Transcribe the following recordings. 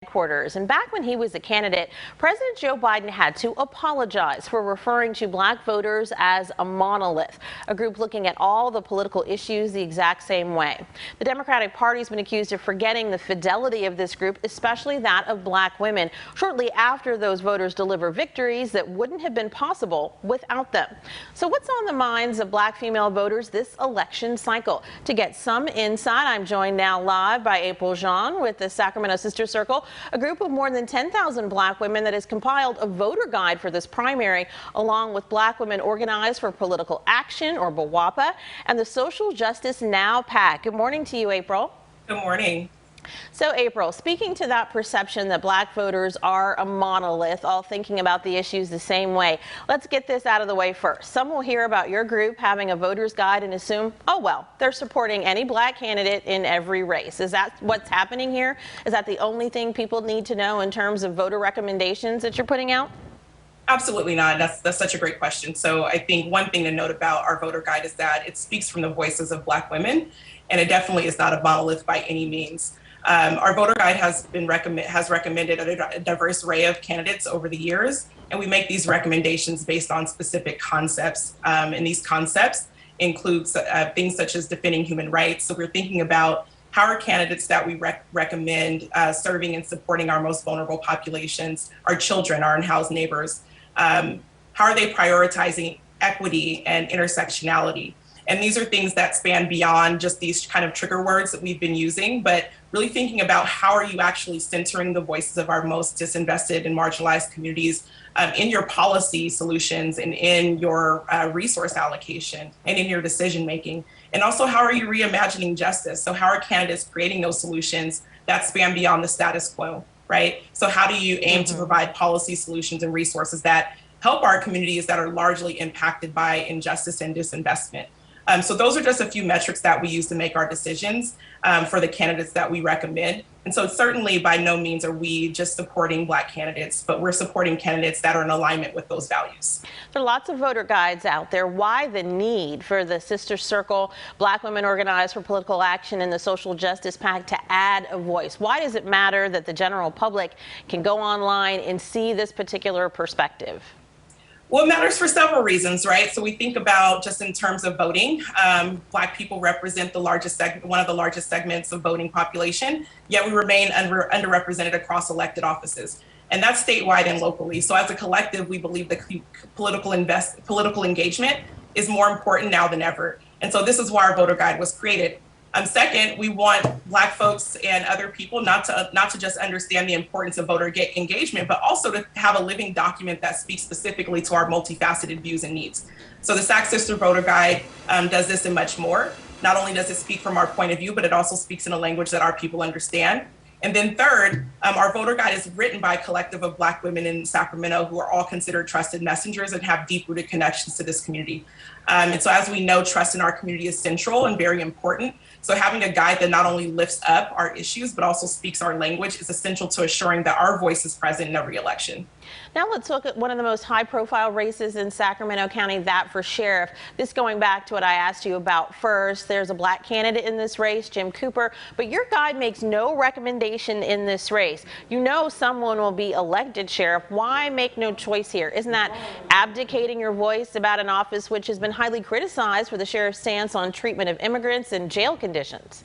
Headquarters. And back when he was a candidate, President Joe Biden had to apologize for referring to black voters as a monolith, a group looking at all the political issues the exact same way. The Democratic Party's been accused of forgetting the fidelity of this group, especially that of black women, shortly after those voters deliver victories that wouldn't have been possible without them. So what's on the minds of black female voters this election cycle? To get some insight, I'm joined now live by April Jean with the Sacramento Sister Circle, a group of more than 10,000 black women that has compiled a voter guide for this primary, along with Black Women Organized for Political Action, or BWOPA, and the Social Justice Now PAC. Good morning to you, April. Good morning. So, April, speaking to that perception that black voters are a monolith, all thinking about the issues the same way, let's get this out of the way first. Some will hear about your group having a voter's guide and assume, oh, well, they're supporting any black candidate in every race. Is that what's happening here? Is that the only thing people need to know in terms of voter recommendations that you're putting out? Absolutely not. That's such a great question. So I think one thing to note about our voter guide is that it speaks from the voices of black women, and it definitely is not a monolith by any means. Our voter guide has recommended a diverse array of candidates over the years, and we make these recommendations based on specific concepts. And these concepts include things such as defending human rights. So we're thinking about how are candidates that we recommend serving and supporting our most vulnerable populations, our children, our unhoused neighbors. How are they prioritizing equity and intersectionality? And these are things that span beyond just these kind of trigger words that we've been using, but really thinking about how are you actually centering the voices of our most disinvested and marginalized communities in your policy solutions and in your resource allocation and in your decision making. And also, how are you reimagining justice? So how are candidates creating those solutions that span beyond the status quo, right? So how do you aim to provide policy solutions and resources that help our communities that are largely impacted by injustice and disinvestment? So those are just a few metrics that we use to make our decisions for the candidates that we recommend. And so certainly by no means are we just supporting black candidates, but we're supporting candidates that are in alignment with those values. There are lots of voter guides out there. Why the need for the Sister Circle, Black Women Organized for Political Action, and the Social Justice PAC to add a voice? Why does it matter that the general public can go online and see this particular perspective? Well, it matters for several reasons, right? So we think about just in terms of voting, black people represent the largest segment, one of the largest segments of voting population, yet we remain underrepresented across elected offices. And that's statewide and locally. So as a collective, we believe that political engagement is more important now than ever. And so this is why our voter guide was created. Second, we want black folks and other people not to just understand the importance of voter engagement, but also to have a living document that speaks specifically to our multifaceted views and needs. So the SAC Sister Voter Guide does this and much more. Not only does it speak from our point of view, but it also speaks in a language that our people understand. And then third, our voter guide is written by a collective of black women in Sacramento who are all considered trusted messengers and have deep-rooted connections to this community. And so as we know, trust in our community is central and very important. So having a guide that not only lifts up our issues, but also speaks our language is essential to assuring that our voice is present in every election. Now let's look at one of the most high-profile races in Sacramento County, that for sheriff. This going back to what I asked you about first. There's a black candidate in this race, Jim Cooper, but your guide makes no recommendation in this race. You know someone will be elected sheriff. Why make no choice here? Isn't that abdicating your voice about an office which has been highly criticized for the sheriff's stance on treatment of immigrants and jail conditions?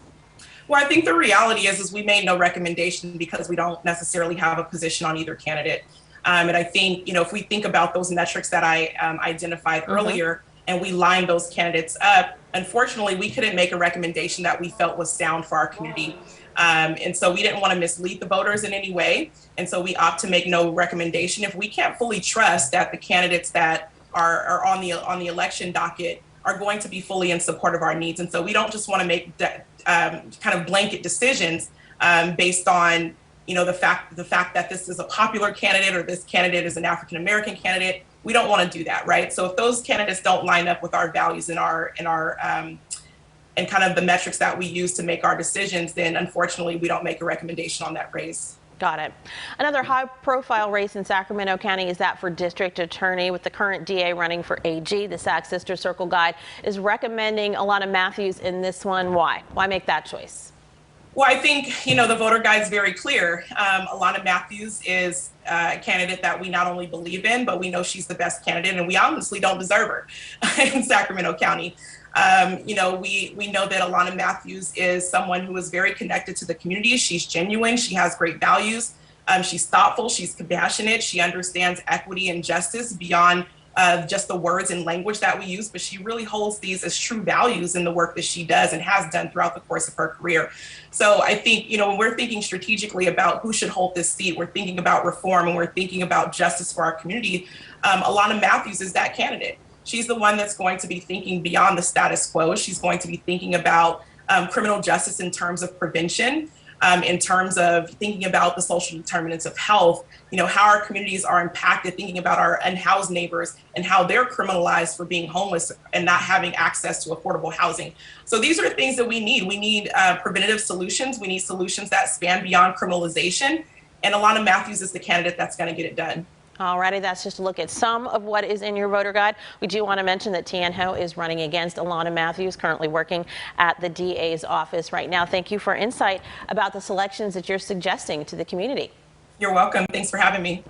Well, I think the reality is we made no recommendation because we don't necessarily have a position on either candidate. And I think, if we think about those metrics that I identified earlier and we line those candidates up, unfortunately, we couldn't make a recommendation that we felt was sound for our community. And so we didn't want to mislead the voters in any way. And so we opt to make no recommendation. If we can't fully trust that the candidates that are on the election docket are going to be fully in support of our needs. And so we don't just want to make kind of blanket decisions based on the fact that this is a popular candidate or this candidate is an African American candidate. We don't want to do that, right? So if those candidates don't line up with our values and and kind of the metrics that we use to make our decisions, then unfortunately we don't make a recommendation on that race. Got it. Another high-profile race in Sacramento County is that for district attorney, with the current DA running for AG. The SAC Sister Circle Guide is recommending Alana Matthews in this one. Why? Why make that choice? Well, I think, the voter guide is very clear. Alana Matthews is a candidate that we not only believe in, but we know she's the best candidate, and we honestly don't deserve her in Sacramento County. We know that Alana Matthews is someone who is very connected to the community. She's genuine. She has great values. She's thoughtful. She's compassionate. She understands equity and justice beyond just the words and language that we use, but she really holds these as true values in the work that she does and has done throughout the course of her career. So I think, when we're thinking strategically about who should hold this seat, we're thinking about reform and we're thinking about justice for our community. Alana Matthews is that candidate. She's the one that's going to be thinking beyond the status quo. She's going to be thinking about criminal justice in terms of prevention, in terms of thinking about the social determinants of health, how our communities are impacted, thinking about our unhoused neighbors and how they're criminalized for being homeless and not having access to affordable housing. So these are things that we need. We need preventative solutions. We need solutions that span beyond criminalization. And Alana Matthews is the candidate that's going to get it done. Alrighty, that's just a look at some of what is in your voter guide. We do want to mention that Tian Ho is running against Alana Matthews, currently working at the DA's office right now. Thank you for insight about the selections that you're suggesting to the community. You're welcome. Thanks for having me.